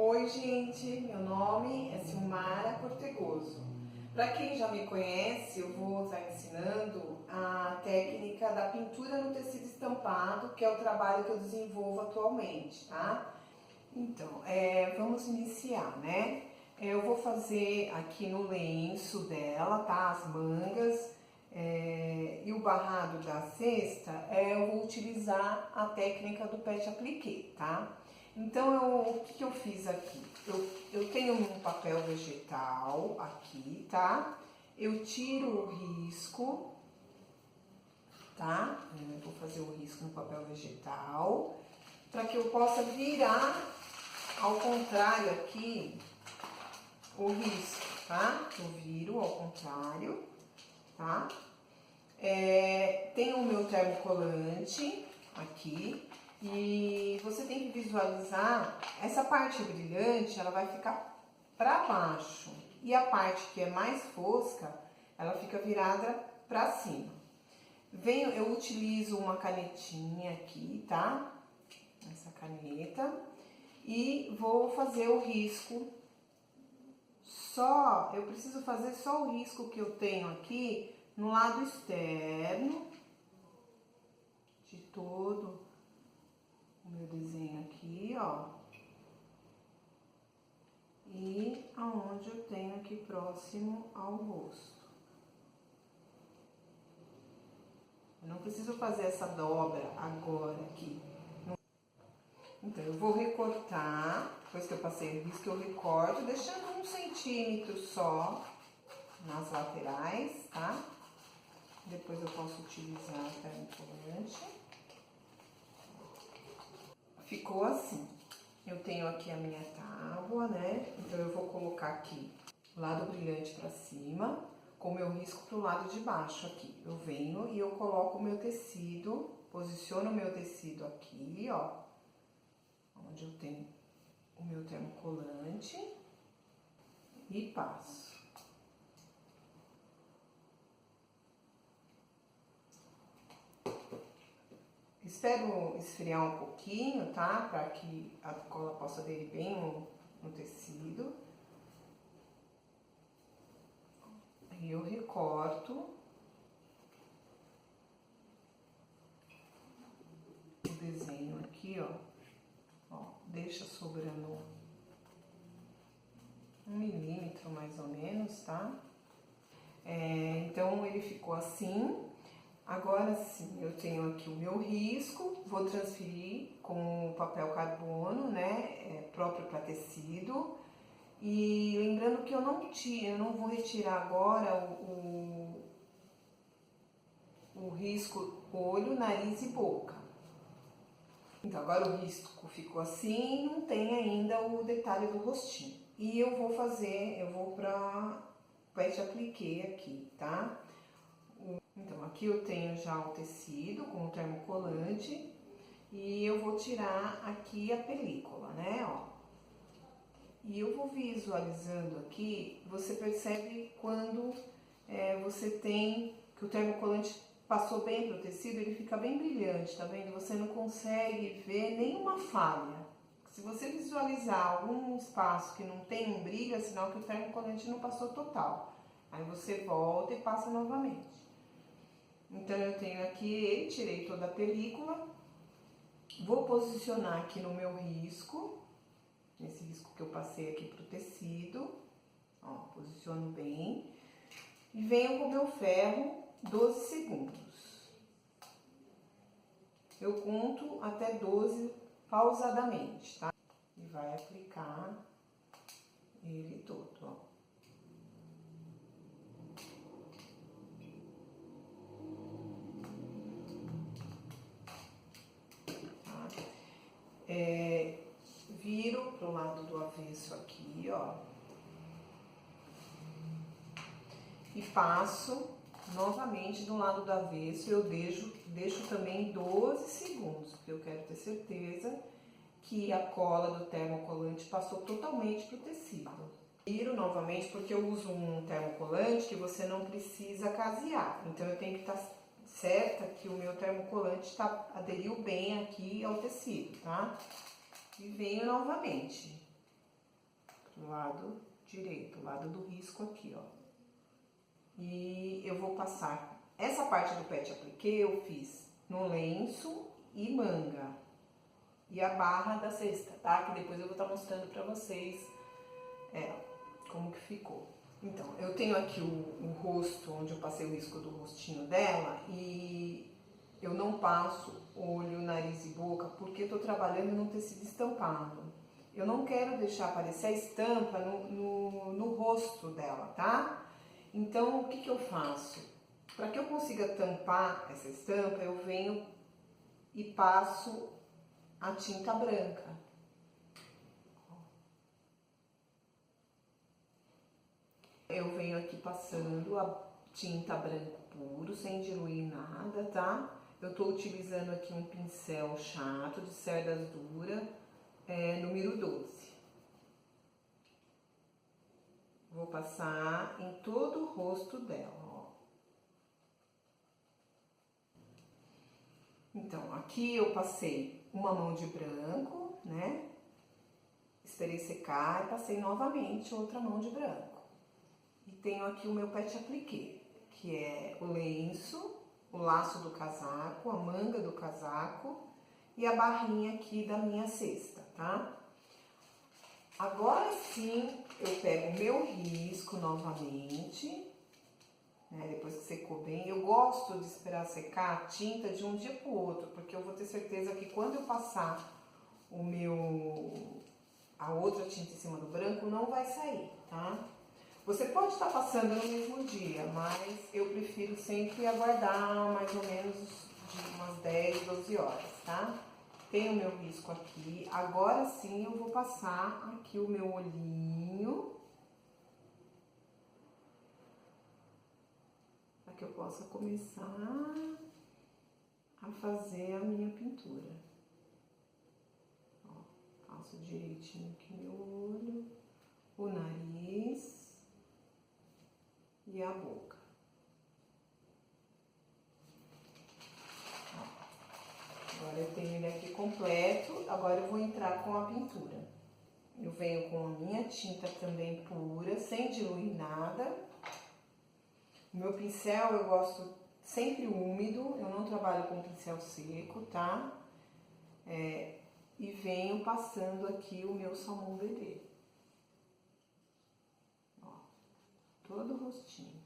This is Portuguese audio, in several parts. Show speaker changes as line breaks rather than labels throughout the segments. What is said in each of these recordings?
Oi, gente, meu nome é Silmara Cortegoso. Para quem já me conhece, eu vou estar ensinando a técnica da pintura no tecido estampado, que é o trabalho que eu desenvolvo atualmente, tá? Então, vamos iniciar, né? Eu vou fazer aqui no lenço dela, tá? As mangas e o barrado da cesta, eu vou utilizar a técnica do pet appliqué, tá? Então, o que eu fiz aqui? Eu tenho um papel vegetal aqui, tá? Eu tiro o risco, tá? Eu vou fazer o risco no papel vegetal, para que eu possa virar ao contrário aqui o risco, tá? Eu viro ao contrário, tá? Tem o meu termocolante aqui e você tem que visualizar essa parte brilhante, ela vai ficar para baixo e a parte que é mais fosca, ela fica virada para cima. Eu utilizo uma canetinha aqui, tá? Essa caneta e vou fazer o risco. Eu preciso fazer só o risco que eu tenho aqui no lado externo de todo o meu desenho aqui, ó. E aonde eu tenho aqui próximo ao rosto. Eu não preciso fazer essa dobra agora aqui. Então, eu vou recortar, depois que eu passei o risco, eu recorto, deixando 1 centímetro só nas laterais, tá? Depois eu posso utilizar o termocolante. Ficou assim. Eu tenho aqui a minha tábua, né? Então, eu vou colocar aqui o lado brilhante pra cima, com o meu risco pro lado de baixo aqui. Eu venho e eu coloco o meu tecido, posiciono o meu tecido aqui, ó. Onde eu tenho o meu termocolante e passo. Espero esfriar um pouquinho, tá? Para que a cola possa aderir bem no tecido. Aí eu recorto o desenho aqui, ó. Deixa sobrando 1 milímetro mais ou menos, tá? Então, ele ficou assim. Agora sim, eu tenho aqui o meu risco, vou transferir com o papel carbono, né? Próprio para tecido. E lembrando que eu não vou retirar agora o risco olho, nariz e boca. Então, agora o risco ficou assim, não tem ainda o detalhe do rostinho. E eu vou pra pet appliqué aqui, tá? Então, aqui eu tenho já o tecido com o termocolante e eu vou tirar aqui a película, né, ó. E eu vou visualizando aqui, você percebe quando você tem que o termocolante passou bem pro tecido, ele fica bem brilhante, tá vendo? Você não consegue ver nenhuma falha. Se você visualizar algum espaço que não tem um brilho, é sinal que o termocolante não passou total. Aí você volta e passa novamente. Então, eu tenho aqui ele, tirei toda a película. Vou posicionar aqui no meu risco, nesse risco que eu passei aqui pro tecido. Ó, posiciono bem. E venho com o meu ferro 12 segundos. Eu conto até 12 pausadamente, tá? E vai aplicar ele todo, ó. Tá? Viro pro lado do avesso aqui, ó. E passo novamente do lado do avesso, eu deixo também 12 segundos, porque eu quero ter certeza que a cola do termocolante passou totalmente pro tecido. Viro novamente porque eu uso um termocolante que você não precisa casear, então eu tenho que estar certa que o meu termocolante aderiu bem aqui ao tecido, tá? E venho novamente. lado direito, lado do risco aqui, ó. E eu vou passar, essa parte do pet appliqué eu fiz no lenço e manga. E a barra da cesta, tá? Que depois eu vou estar mostrando pra vocês como que ficou. Então, eu tenho aqui o rosto, onde eu passei o risco do rostinho dela, e eu não passo olho, nariz e boca, porque eu tô trabalhando num tecido estampado. Eu não quero deixar aparecer a estampa no rosto dela, tá? Então, o que que eu faço? Para que eu consiga tampar essa estampa, eu venho e passo a tinta branca. Eu venho aqui passando a tinta branco puro, sem diluir nada, tá? Eu tô utilizando aqui um pincel chato de cerdas duras, número 12. Vou passar em todo o rosto dela, ó. Então, aqui eu passei uma mão de branco, né? Esperei secar e passei novamente outra mão de branco. E tenho aqui o meu pet appliqué, que é o lenço, o laço do casaco, a manga do casaco e a barrinha aqui da minha cesta, tá? Agora sim, eu pego o meu risco novamente, né? Depois que secou bem. Eu gosto de esperar secar a tinta de um dia pro outro, porque eu vou ter certeza que quando eu passar a outra tinta em cima do branco, não vai sair, tá? Você pode estar passando no mesmo dia, mas eu prefiro sempre aguardar mais ou menos de umas 10, 12 horas, tá? Tenho o meu risco aqui. Agora sim eu vou passar aqui o meu olhinho, para que eu possa começar a fazer a minha pintura. Ó, faço direitinho aqui meu olho, o nariz e a boca. Agora eu tenho ele aqui completo, agora eu vou entrar com a pintura. Eu venho com a minha tinta também pura, sem diluir nada. O meu pincel eu gosto sempre úmido, eu não trabalho com pincel seco, tá? E venho passando aqui o meu salmão bebê. Ó, todo o rostinho.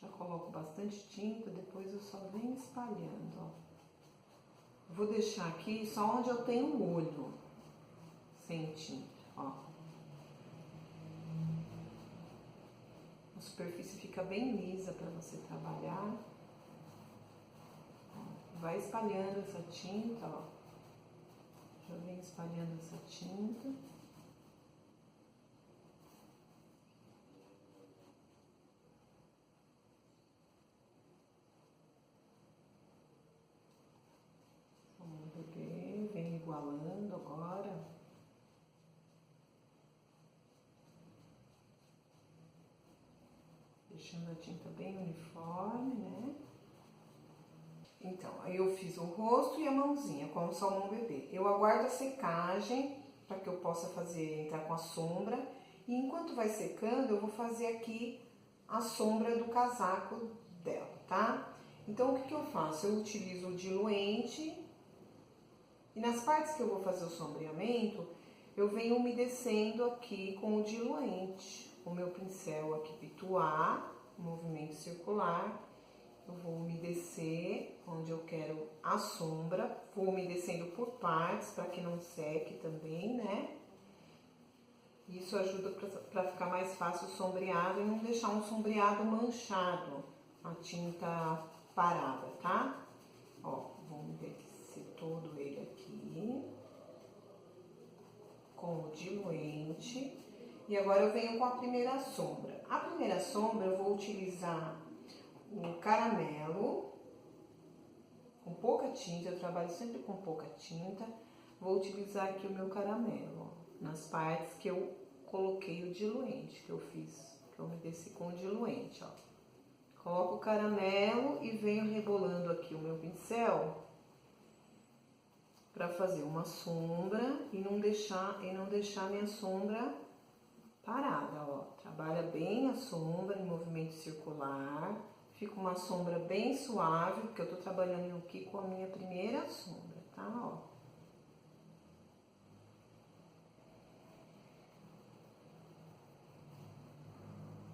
Já coloco bastante tinta, depois eu só venho espalhando, ó. Vou deixar aqui só onde eu tenho o olho, sem tinta, ó. A superfície fica bem lisa para você trabalhar. Ó, vai espalhando essa tinta, ó. Já vem espalhando essa tinta. Vem igualando agora. Deixando a tinta bem uniforme, né? Então, aí eu fiz o rosto e a mãozinha com o salmão bebê. Eu aguardo a secagem para que eu possa entrar com a sombra. E enquanto vai secando, eu vou fazer aqui a sombra do casaco dela, tá? Então, o que eu faço? Eu utilizo o diluente. E nas partes que eu vou fazer o sombreamento, eu venho umedecendo aqui com o diluente. O meu pincel aqui pituar, movimento circular. Eu vou umedecer onde eu quero a sombra. Vou umedecendo por partes para que não seque também, né? Isso ajuda para ficar mais fácil o sombreado e não deixar um sombreado manchado, a tinta parada, tá? Ó, vou umedecer todo ele aqui com o diluente. E agora eu venho com a primeira sombra. A primeira sombra eu vou utilizar o caramelo, com pouca tinta, eu trabalho sempre com pouca tinta. Vou utilizar aqui o meu caramelo, ó, nas partes que eu coloquei o diluente, que eu umedeci com o diluente, ó. Coloco o caramelo e venho rebolando aqui o meu pincel para fazer uma sombra e não deixar minha sombra parada, ó. Trabalha bem a sombra em movimento circular. Fica uma sombra bem suave, porque eu tô trabalhando aqui com a minha primeira sombra, tá? Ó.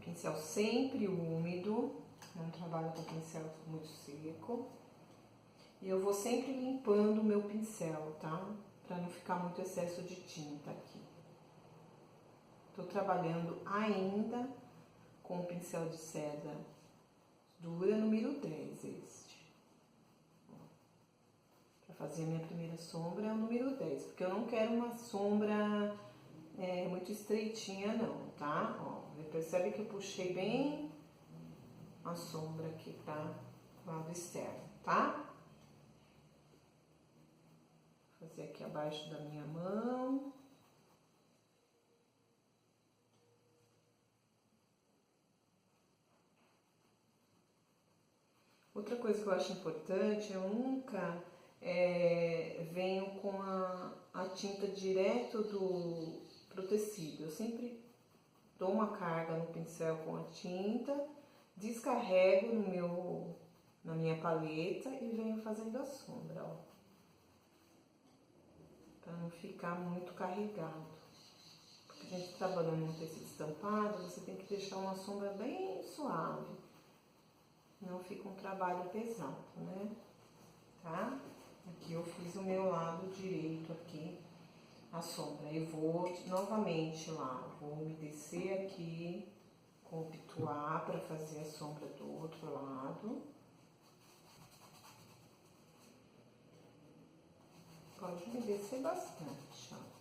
Pincel sempre úmido, não trabalho com pincel muito seco. E eu vou sempre limpando o meu pincel, tá? Pra não ficar muito excesso de tinta aqui. Tô trabalhando ainda com o pincel de seda dura número 10 este. Pra fazer a minha primeira sombra é o número 10, porque eu não quero uma sombra muito estreitinha não, tá? Ó, percebe que eu puxei bem a sombra aqui para o lado externo, tá? Vou fazer aqui abaixo da minha mão. Outra coisa que eu acho importante, eu nunca venho com a tinta direto pro tecido. Eu sempre dou uma carga no pincel com a tinta, descarrego na minha paleta e venho fazendo a sombra, ó. Pra não ficar muito carregado. Porque a gente trabalhando no tecido estampado, você tem que deixar uma sombra bem suave. Não fica um trabalho pesado, né? Tá? Aqui eu fiz o meu lado direito aqui, a sombra. Eu vou novamente lá, vou umedecer aqui com o pituá para fazer a sombra do outro lado. Pode umedecer bastante, ó.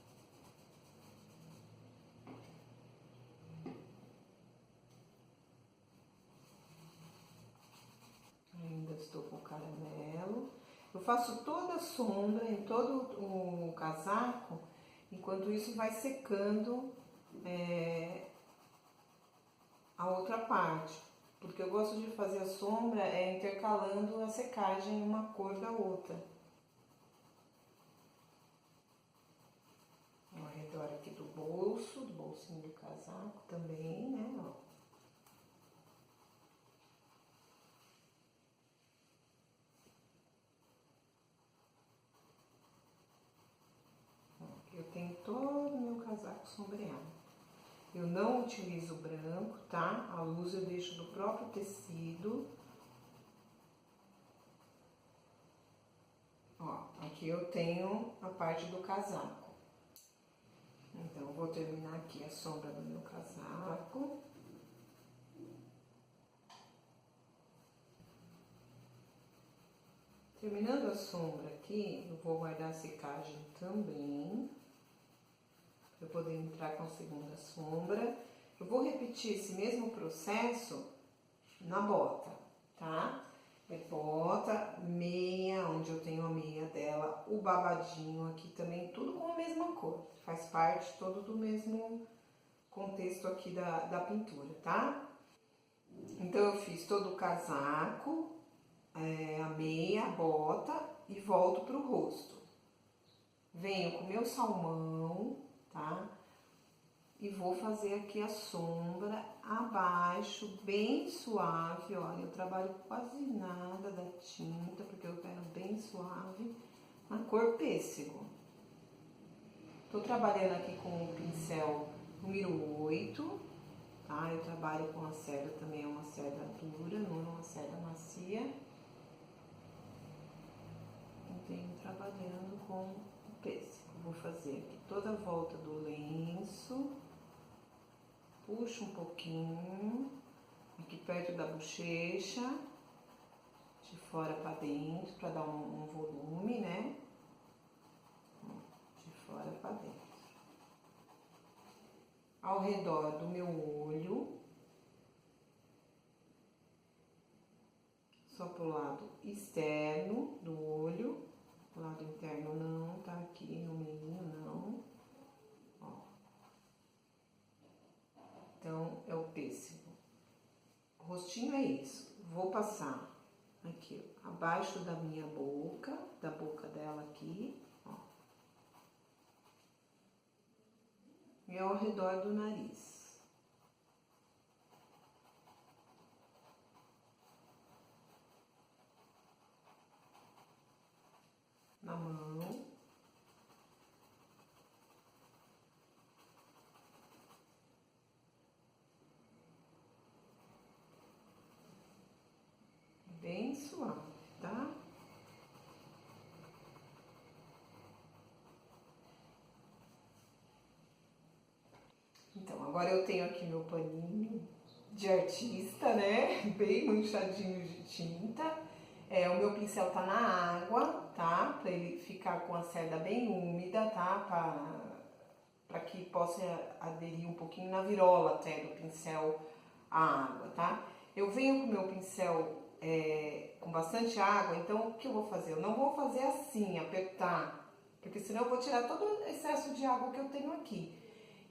Ainda estou com caramelo. Eu faço toda a sombra em todo o casaco, enquanto isso vai secando a outra parte. Porque eu gosto de fazer a sombra intercalando a secagem uma cor da outra. Ao redor aqui do bolsinho do casaco também, né, ó. Eu tenho todo o meu casaco sombreado. Eu não utilizo branco, tá? A luz eu deixo do próprio tecido. Ó, aqui eu tenho a parte do casaco. Então, eu vou terminar aqui a sombra do meu casaco. Terminando a sombra aqui, eu vou guardar a secagem também, para eu poder entrar com a segunda sombra. Eu vou repetir esse mesmo processo na bota, tá? Bota, meia, onde eu tenho a meia dela, o babadinho aqui também, tudo com a mesma cor. Faz parte todo do mesmo contexto aqui da pintura, tá? Então, eu fiz todo o casaco, a meia, a bota e volto pro rosto. Venho com o meu salmão, tá? E vou fazer aqui a sombra abaixo, bem suave, olha, eu trabalho quase nada da tinta, porque eu quero bem suave, na cor pêssego. Tô trabalhando aqui com o pincel número 8, tá? Eu trabalho com a seda também, é uma seda dura, não é uma seda macia. Eu venho trabalhando com o pêssego. Vou fazer aqui toda a volta do lenço. Puxo um pouquinho, aqui perto da bochecha, de fora para dentro, para dar um volume, né? De fora para dentro. Ao redor do meu olho, só pro lado externo do olho, o lado interno não, tá aqui no meio, não. Então, é o pêssego. O rostinho é isso. Vou passar aqui, ó, abaixo da minha boca, da boca dela aqui, ó. E ao redor do nariz. agora eu tenho aqui meu paninho de artista, né? Bem manchadinho de tinta. O meu pincel tá na água, tá? Pra ele ficar com a cerda bem úmida, tá? Para que possa aderir um pouquinho na virola até do pincel a água, tá? Eu venho com o meu pincel com bastante água, então o que eu vou fazer? Eu não vou fazer assim, apertar, porque senão eu vou tirar todo o excesso de água que eu tenho aqui.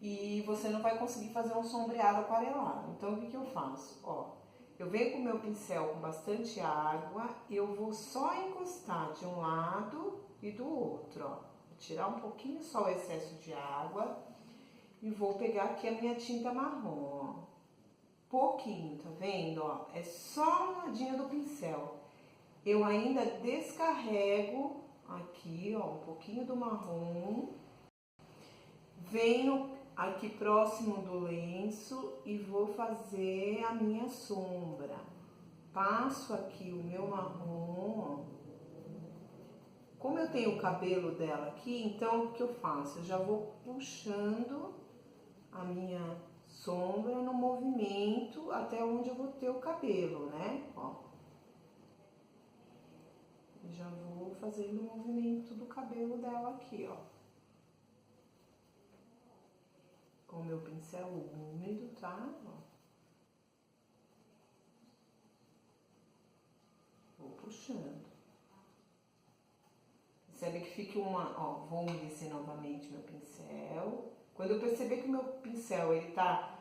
E você não vai conseguir fazer um sombreado aquarelado. Então o que eu faço? Ó, eu venho com o meu pincel com bastante água, eu vou só encostar de um lado e do outro, ó. Vou tirar um pouquinho só o excesso de água e vou pegar aqui a minha tinta marrom, ó. Pouquinho, tá vendo? Ó, é só um ladinho do pincel. Eu ainda descarrego aqui, ó, um pouquinho do marrom. Venho aqui próximo do lenço e vou fazer a minha sombra. Passo aqui o meu marrom, ó. Como eu tenho o cabelo dela aqui, então o que eu faço? Eu já vou puxando a minha sombra no movimento até onde eu vou ter o cabelo, né? Ó. Já vou fazendo o movimento do cabelo dela aqui, ó. Com o meu pincel úmido, tá? Ó. Vou puxando. Percebe que fica uma... Ó, vou umedecer novamente meu pincel. Quando eu perceber que o meu pincel, ele tá...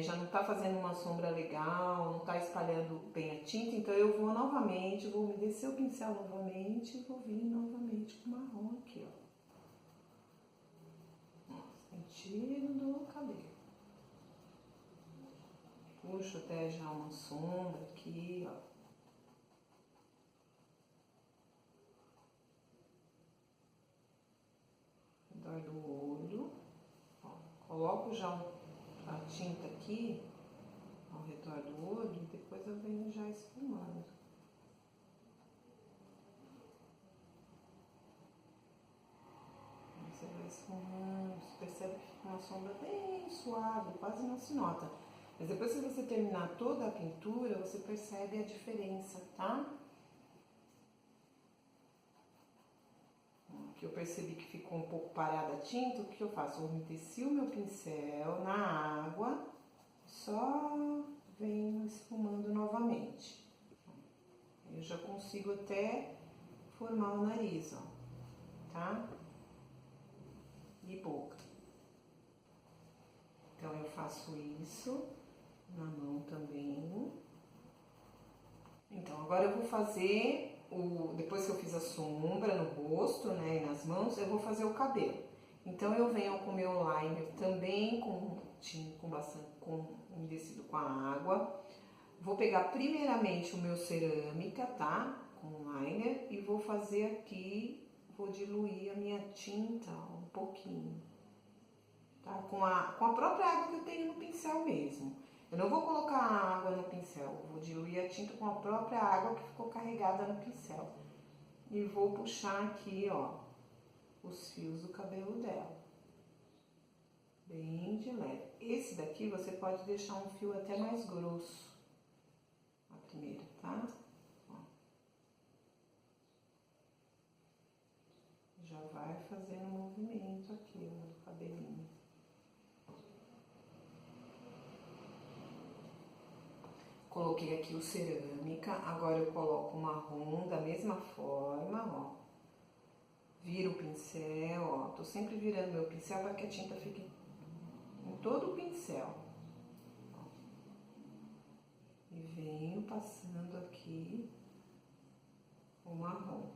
já não tá fazendo uma sombra legal, não tá espalhando bem a tinta, então eu vou novamente, vou umedecer o pincel novamente e vou vir novamente com o marrom aqui, ó. Sentido do cabelo. Puxo até já uma sombra aqui, ó. Ao redor do olho. Ó, coloco já a tinta aqui ao redor do olho e depois eu venho já esfumando. Você vai esfumando, você percebe que fica uma sombra bem suave, quase não se nota. Mas depois que você terminar toda a pintura, você percebe a diferença, tá? Que eu percebi que ficou um pouco parada a tinta, o que eu faço? Eu umedeci o meu pincel na água, só venho esfumando novamente. Eu já consigo até formar o nariz, ó, tá? E boca. Então eu faço isso na mão também. Então agora eu vou fazer depois que eu fiz a sombra no rosto, né, e nas mãos, eu vou fazer o cabelo. Então eu venho com o meu liner também com umedecido com a água. Vou pegar primeiramente o meu cerâmica, tá? Com liner e vou fazer aqui, vou diluir a minha tinta um pouquinho, tá? Com a própria água que eu tenho no pincel mesmo. Eu não vou colocar água no pincel, vou diluir a tinta com a própria água que ficou carregada no pincel. E vou puxar aqui, ó, os fios do cabelo dela. Bem de leve. Esse daqui você pode deixar um fio até mais grosso. A primeira, tá? Ó. Já vai fazendo um movimento aqui, ó, do cabelinho. Coloquei aqui o cerâmica, agora eu coloco o marrom da mesma forma, ó. Viro o pincel, ó. Tô sempre virando meu pincel para que a tinta fique em todo o pincel. Ó. E venho passando aqui o marrom.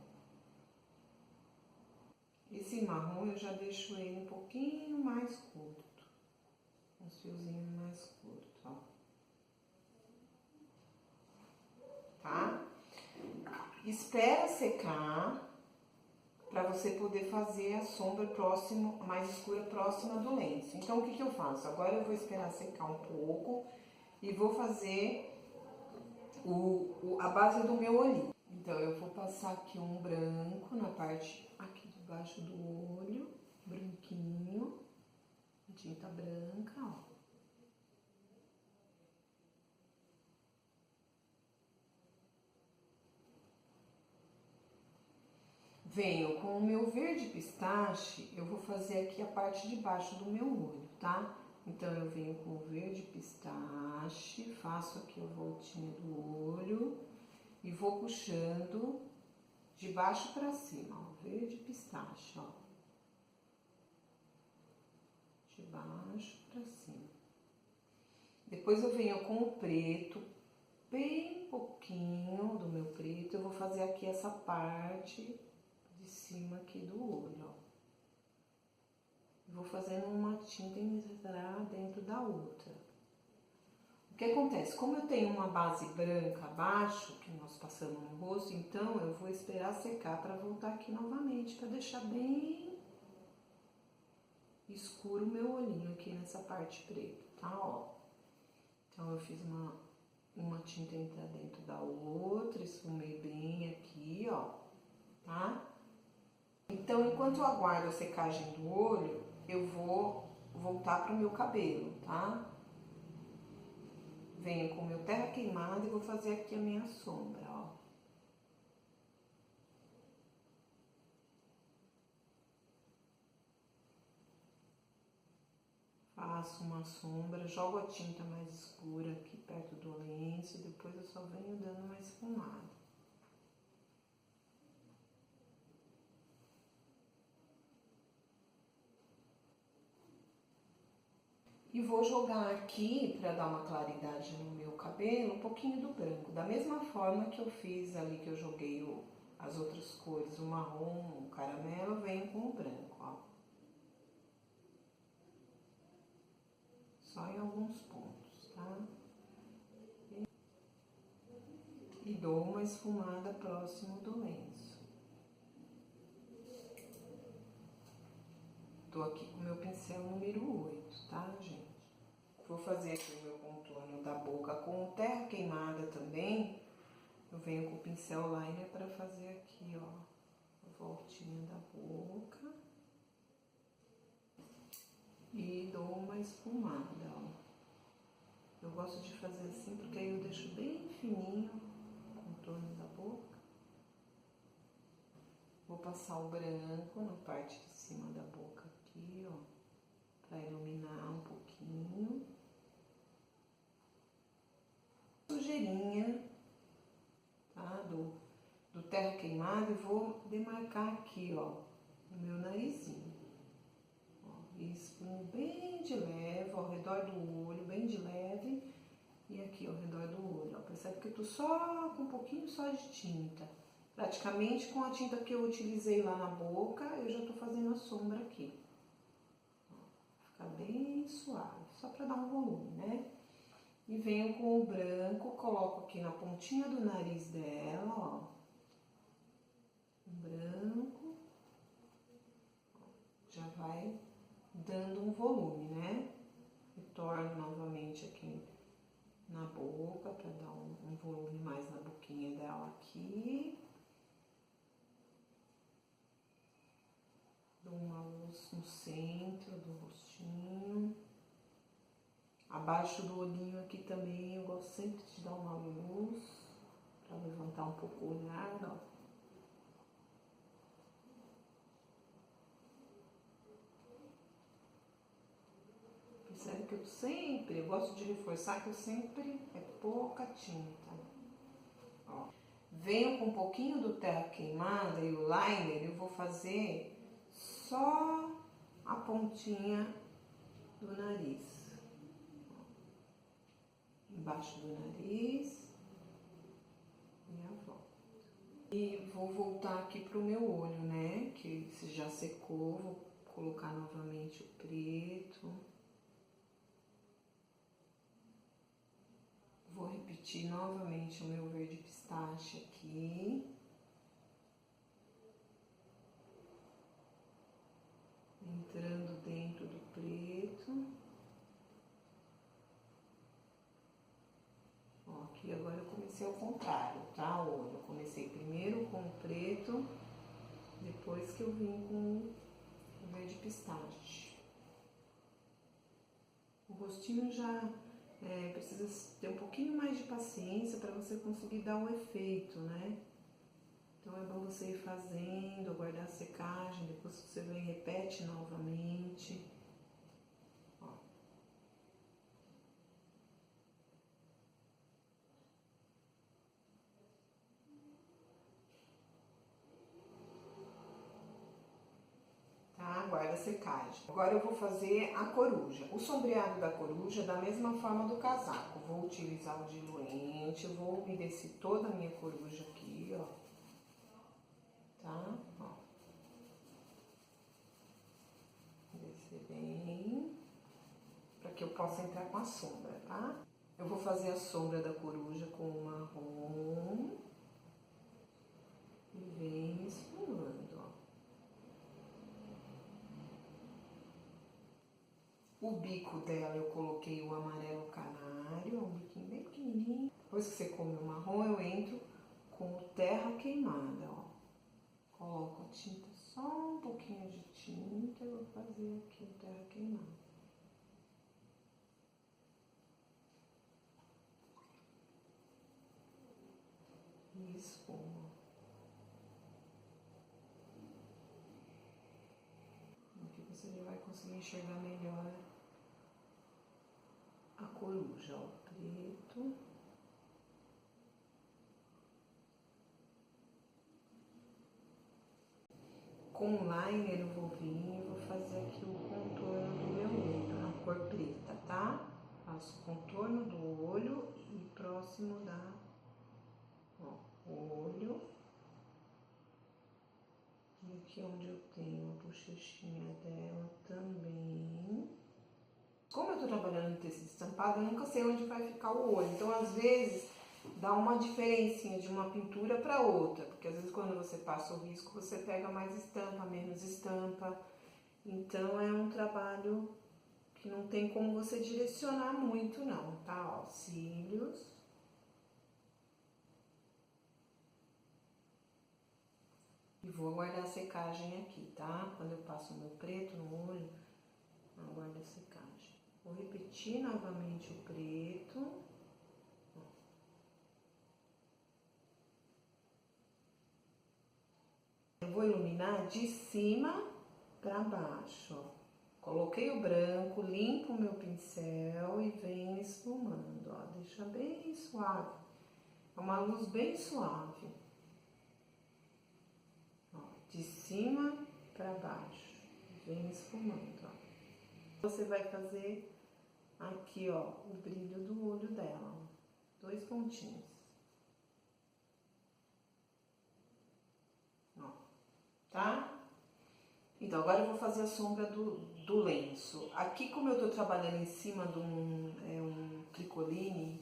Esse marrom eu já deixo ele um pouquinho mais curto. Uns fiozinhos mais curtos, ó. Tá? Espera secar para você poder fazer a sombra mais escura próxima do lenço. Então, o que eu faço? Agora eu vou esperar secar um pouco e vou fazer a base do meu olhinho. Então, eu vou passar aqui um branco na parte aqui debaixo do olho, branquinho, tinta branca, ó. Venho com o meu verde pistache, eu vou fazer aqui a parte de baixo do meu olho, tá? Então, eu venho com o verde pistache, faço aqui a voltinha do olho e vou puxando de baixo pra cima, ó, verde pistache, ó. De baixo pra cima. Depois eu venho com o preto, bem pouquinho do meu preto, eu vou fazer aqui essa parte de cima aqui do olho, ó. Vou fazendo uma tinta entrar dentro da outra. O que acontece? Como eu tenho uma base branca abaixo, que nós passamos no rosto, então eu vou esperar secar para voltar aqui novamente, para deixar bem escuro o meu olhinho aqui nessa parte preta, tá? Ó. Então eu fiz uma tinta entrar dentro da outra, esfumei bem aqui, ó, tá? Então, enquanto eu aguardo a secagem do olho, eu vou voltar pro meu cabelo, tá? Venho com o meu terra queimada e vou fazer aqui a minha sombra, ó. Faço uma sombra, jogo a tinta mais escura aqui perto do lenço, depois eu só venho dando uma esfumada. E vou jogar aqui, para dar uma claridade no meu cabelo, um pouquinho do branco. Da mesma forma que eu fiz ali, que eu joguei as outras cores, o marrom, o caramelo, eu venho com o branco, ó. Só em alguns pontos, tá? E dou uma esfumada próximo do lenço. Tô aqui com o meu pincel número 8, tá, gente? Vou fazer aqui o meu contorno da boca com terra queimada também. Eu venho com o pincel liner para fazer aqui, ó, a voltinha da boca. E dou uma esfumada, ó. Eu gosto de fazer assim porque aí eu deixo bem fininho o contorno da boca. Vou passar o branco na parte de cima da boca aqui, ó, para iluminar um pouquinho. Sujeirinha, tá? Do terra queimada, e vou demarcar aqui, ó, no meu narizinho. Ó, e espumo bem de leve, ao redor do olho, bem de leve, e aqui ao redor do olho, ó. Percebe que eu tô só com um pouquinho só de tinta. Praticamente com a tinta que eu utilizei lá na boca, eu já tô fazendo a sombra aqui. Ó, fica bem suave, só pra dar um volume, né? E venho com o branco, coloco aqui na pontinha do nariz dela, ó. O branco. Já vai dando um volume, né? Retorno novamente aqui na boca, pra dar um volume mais na boquinha dela aqui. Dou uma luz no centro do rostinho. Abaixo do olhinho aqui também eu gosto sempre de dar uma luz para levantar um pouco o olhar, ó. Percebe que eu gosto de reforçar que eu sempre é pouca tinta. Ó. Venho com um pouquinho do terra queimada e o liner, eu vou fazer só a pontinha do nariz. Embaixo do nariz e a volta. E vou voltar aqui pro meu olho, né? Que se já secou, vou colocar novamente o preto. Vou repetir novamente o meu verde pistache aqui. Entrando dentro do preto. Ó, aqui agora eu comecei ao contrário, tá? O olho. Eu comecei primeiro com o preto, depois que eu vim com o verde pistache. O rostinho já precisa ter um pouquinho mais de paciência para você conseguir dar o efeito, né? Então é bom você ir fazendo, aguardar a secagem, depois você vem e repete novamente. Ó. Tá? Aguarda a secagem. Agora eu vou fazer a coruja. O sombreado da coruja da mesma forma do casaco. Vou utilizar o diluente, vou umedecer toda a minha coruja aqui, ó. Tá? Ó. Descer bem, para que eu possa entrar com a sombra, tá? Eu vou fazer a sombra da coruja com o marrom e vem esfumando, ó. O bico dela eu coloquei o amarelo canário, um biquinho bem pequenininho. Depois que você come o marrom, eu entro com o terra queimada, ó. Coloco a tinta, só um pouquinho de tinta, eu vou fazer aqui o terra queimada. E esfuma. Aqui você já vai conseguir enxergar melhor a coruja, ó, preto. Com liner eu vou vir e vou fazer aqui o contorno do meu olho, na cor preta, tá? Faço o contorno do olho e próximo da, ó, olho. E aqui onde eu tenho a bochechinha dela também. Como eu tô trabalhando no tecido estampado, eu nunca sei onde vai ficar o olho. Então, às vezes, dá uma diferencinha de uma pintura para outra. Porque às vezes quando você passa o risco, você pega mais estampa, menos estampa. Então, é um trabalho que não tem como você direcionar muito não, tá? Ó, cílios. E vou aguardar a secagem aqui, tá? Quando eu passo o meu preto no olho, aguardo a secagem. Vou repetir novamente o preto. Eu vou iluminar de cima para baixo, ó. Coloquei o branco, limpo o meu pincel e venho esfumando, ó. Deixa bem suave. É uma luz bem suave. Ó, de cima para baixo. Vem esfumando, ó. Você vai fazer aqui, ó, o brilho do olho dela, ó. 2 pontinhos. Ó, tá? Então, agora eu vou fazer a sombra do lenço. Aqui, como eu tô trabalhando em cima de um tricoline,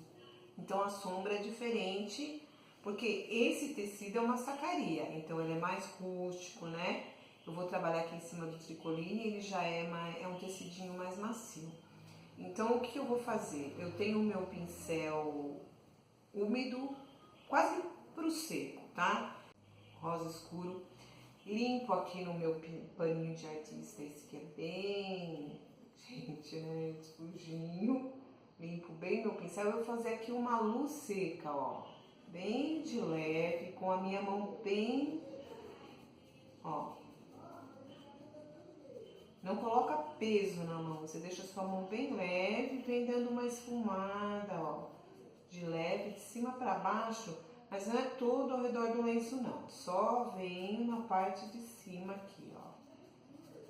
então a sombra é diferente, porque esse tecido é uma sacaria, então ele é mais rústico, né? Eu vou trabalhar aqui em cima do tricoline, ele já é um tecidinho mais macio. Então, o que eu vou fazer? Eu tenho o meu pincel úmido, quase pro seco, tá? Rosa escuro. Limpo aqui no meu paninho de artista, esse que é bem, gente, né, sujinho. Limpo bem meu pincel. Eu vou fazer aqui uma luz seca, ó, bem de leve, com a minha mão bem, ó. Não coloca peso na mão, você deixa a sua mão bem leve, vem dando uma esfumada, ó, de leve, de cima para baixo. Mas não é todo ao redor do lenço não, só vem na parte de cima aqui, ó.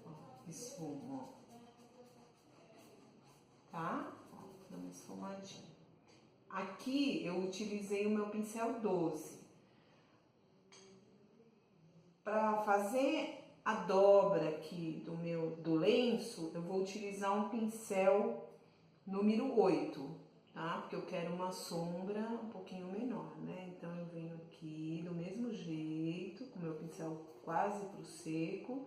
Ó, esfuma, ó. Tá? Ó, dá uma esfumadinha. Aqui eu utilizei o meu pincel 12. Para fazer a dobra aqui do lenço, eu vou utilizar um pincel número 8. Tá? Porque eu quero uma sombra um pouquinho menor, né? Então, eu venho aqui do mesmo jeito, com o meu pincel quase pro seco,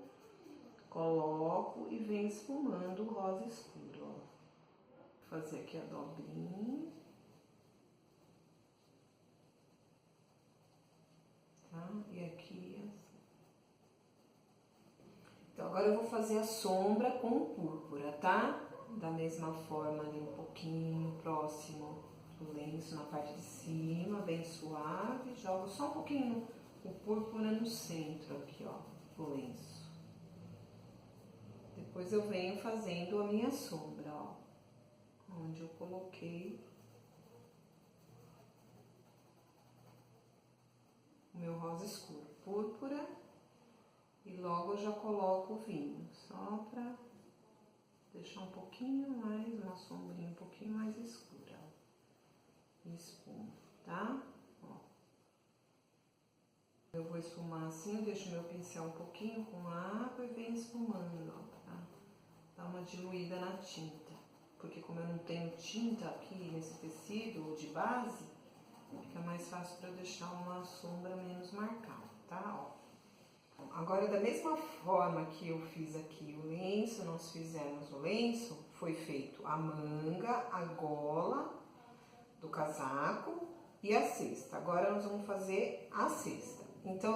coloco e venho esfumando o rosa escuro, ó. Vou fazer aqui a dobrinha. Tá? E aqui, assim. Então, agora eu vou fazer a sombra com púrpura, tá? Da mesma forma ali um pouquinho próximo do lenço, na parte de cima, bem suave. Jogo só um pouquinho o púrpura no centro aqui, ó, do lenço. Depois eu venho fazendo a minha sombra, ó, onde eu coloquei o meu rosa escuro, púrpura, e logo eu já coloco o vinho, só pra deixar um pouquinho mais, uma sombrinha um pouquinho mais escura, ó, e espumo, tá? Ó. Eu vou esfumar assim, eu deixo meu pincel um pouquinho com água e venho esfumando, ó, pra dar uma diluída na tinta. Porque como eu não tenho tinta aqui nesse tecido de base, fica mais fácil para eu deixar uma sombra menos marcada, tá? Ó. Agora, da mesma forma que eu fiz aqui o lenço, nós fizemos o lenço, foi feito a manga, a gola do casaco e a cesta. Agora nós vamos fazer a cesta. Então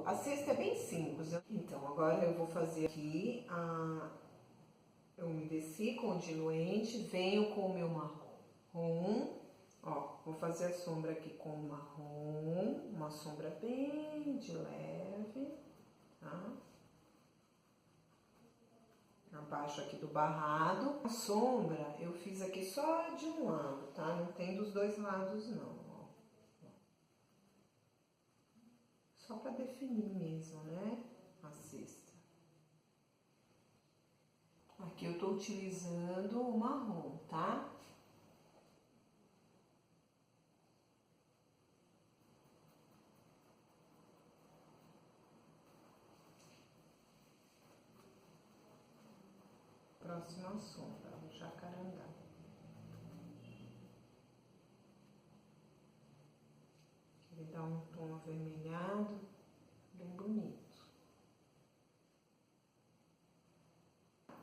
a cesta é bem simples. Então agora eu vou fazer aqui eu umedeci com o diluente, venho com o meu marrom, ó, vou fazer a sombra aqui com o marrom, uma sombra bem de leve, tá? Abaixo aqui do barrado. A sombra eu fiz aqui só de um lado, tá? Não tem dos dois lados não, ó. Só pra definir mesmo, né, a cesta. Aqui eu tô utilizando o marrom, tá? Próxima sombra, o jacarandá. Ele dá um tom avermelhado, bem bonito.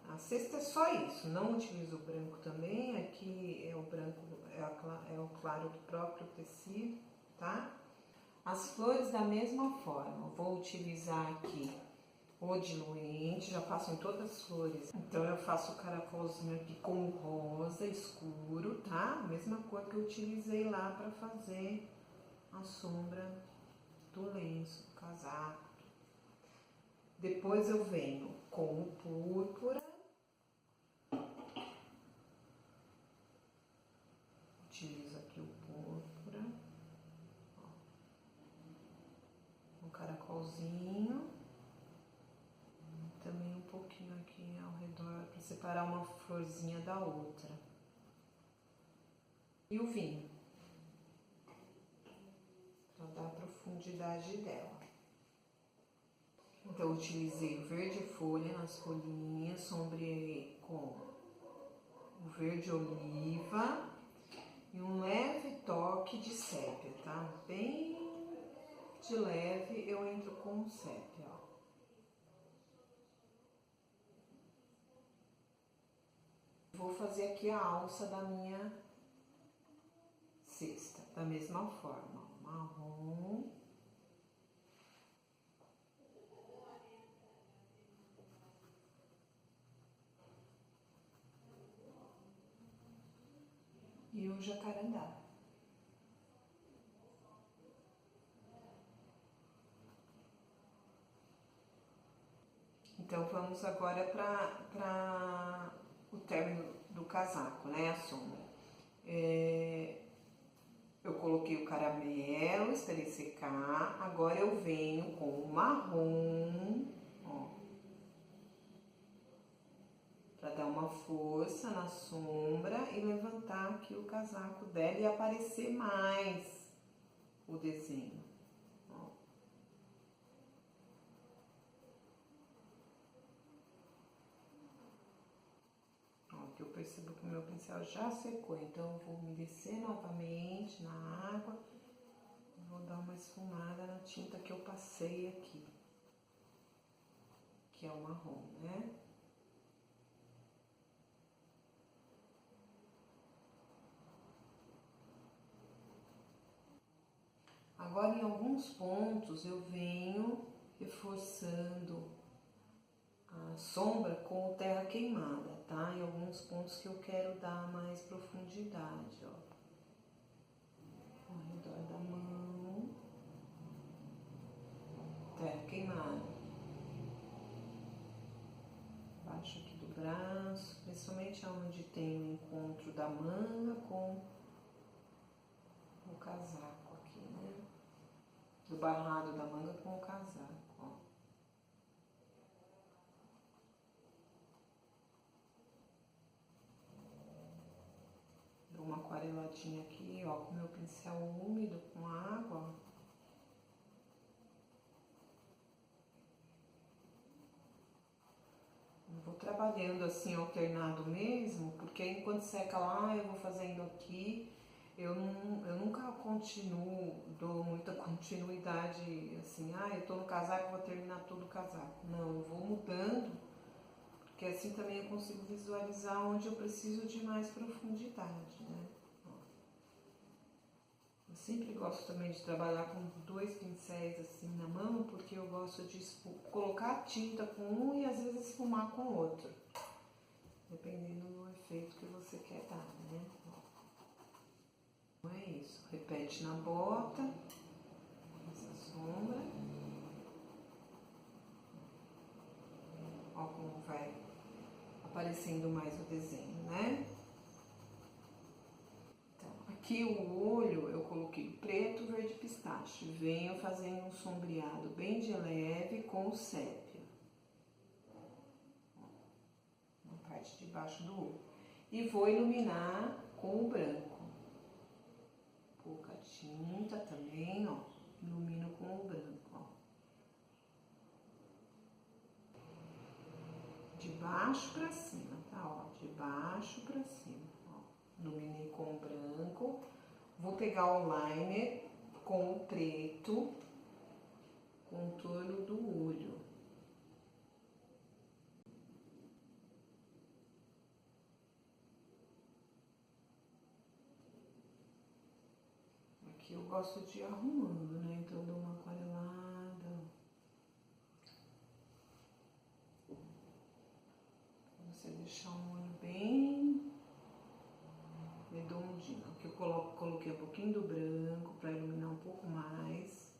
A cesta é só isso, não utilizo o branco também, aqui é o branco, é o claro do próprio tecido, tá? As flores da mesma forma, vou utilizar aqui o diluente, já faço em todas as flores. Então eu faço o caracolzinho aqui com rosa escuro, tá? Mesma cor que eu utilizei lá para fazer a sombra do lenço, do casaco. Depois eu venho com o púrpura. Utilizo aqui o púrpura. Ó. Um caracolzinho. Também um pouquinho aqui ao redor para separar uma florzinha da outra. E o vinho, para dar a profundidade dela. Então eu utilizei o verde folha nas folhinhas, sombreei com o verde oliva e um leve toque de sépia, tá? Bem de leve eu entro com o sépia, ó. Vou fazer aqui a alça da minha cesta, da mesma forma, ó, marrom. E o jacarandá. Então vamos agora para o término do casaco, né, a sombra. Eu coloquei o caramelo, esperei secar, agora eu venho com o marrom, ó, para dar uma força na sombra e levantar aqui o casaco dela e aparecer mais o desenho. Que eu percebo que o meu pincel já secou, então eu vou umedecer novamente na água e vou dar uma esfumada na tinta que eu passei aqui, que é o marrom, né? Agora, em alguns pontos, eu venho reforçando a sombra com terra queimada, tá? Em alguns pontos que eu quero dar mais profundidade, ó. Ao redor da mão. ferro queimado. Baixo aqui do braço, principalmente onde tem o encontro da manga com o casaco aqui, né? Do barrado da manga com o casaco, ó. Dou uma aquareladinha aqui, ó, com meu pincel úmido, com água, ó. Vou trabalhando assim, alternado mesmo, porque enquanto seca lá, eu vou fazendo aqui. Eu nunca continuo, dou muita continuidade, assim, eu tô no casaco, vou terminar todo o casaco. Não, eu vou mudando, porque assim também eu consigo visualizar onde eu preciso de mais profundidade, né? Eu sempre gosto também de trabalhar com 2 pincéis assim na mão, porque eu gosto de colocar tinta com um e às vezes esfumar com o outro, dependendo do efeito que você quer dar, né? Então é isso, repete na bota, essa sombra, ó como vai aparecendo mais o desenho, né? Aqui o olho eu coloquei preto, verde pistache. Venho fazendo um sombreado bem de leve com o sépia. Na parte de baixo do olho. E vou iluminar com o branco. Pouca tinta também, ó. Ilumino com o branco, ó. De baixo pra cima, tá? Ó, de baixo pra cima. Iluminei com o branco, vou pegar o liner com o preto, contorno do olho. Aqui eu gosto de ir arrumando, né? Então eu dou uma aquarelada. Você deixar um olho bem redondinho. Aqui eu coloquei um pouquinho do branco para iluminar um pouco mais.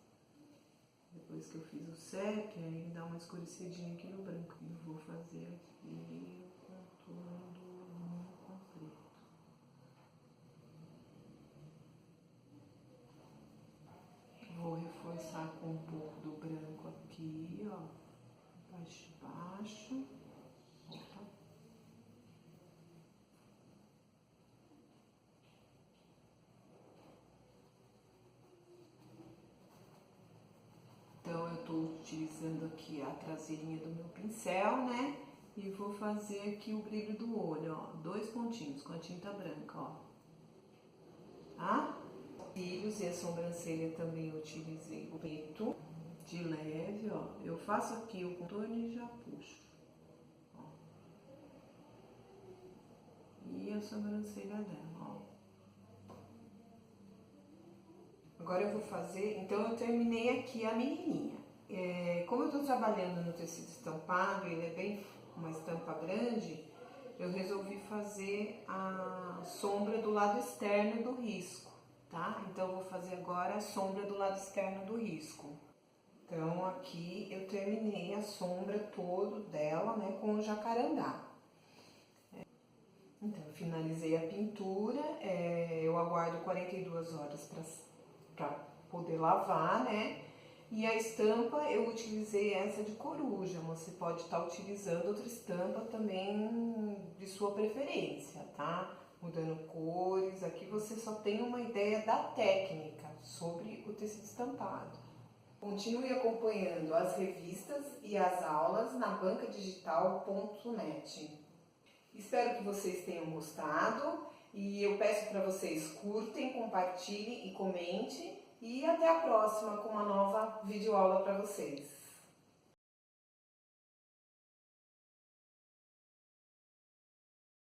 Depois que eu fiz o sépia, ele dá uma escurecidinha aqui no branco. Eu vou fazer aqui o contorno do olho com preto. Vou reforçar com um pouco do branco aqui, ó. Baixo, baixo. Opa. Então, eu tô utilizando aqui a traseirinha do meu pincel, né? E vou fazer aqui o brilho do olho, ó. 2 pontinhos com a tinta branca, ó. Tá? Cílios e a sobrancelha também eu utilizei o preto de leve, ó. Eu faço aqui o contorno e já puxo. Ó. E a sobrancelha dela, ó. Agora eu vou fazer, então eu terminei aqui a menininha. Como eu tô trabalhando no tecido estampado, ele é bem uma estampa grande, eu resolvi fazer a sombra do lado externo do risco, tá? Então eu vou fazer agora a sombra do lado externo do risco. Então aqui eu terminei a sombra toda dela, né, com o jacarandá. Então eu finalizei a pintura, eu aguardo 42 horas para poder lavar, né? E a estampa eu utilizei essa de coruja, você pode estar utilizando outra estampa também de sua preferência, tá? Mudando cores, aqui você só tem uma ideia da técnica sobre o tecido estampado. Continue acompanhando as revistas e as aulas na bancadigital.net. Espero que vocês tenham gostado e eu peço para vocês curtem, compartilhem e comentem. E até a próxima com uma nova videoaula para vocês.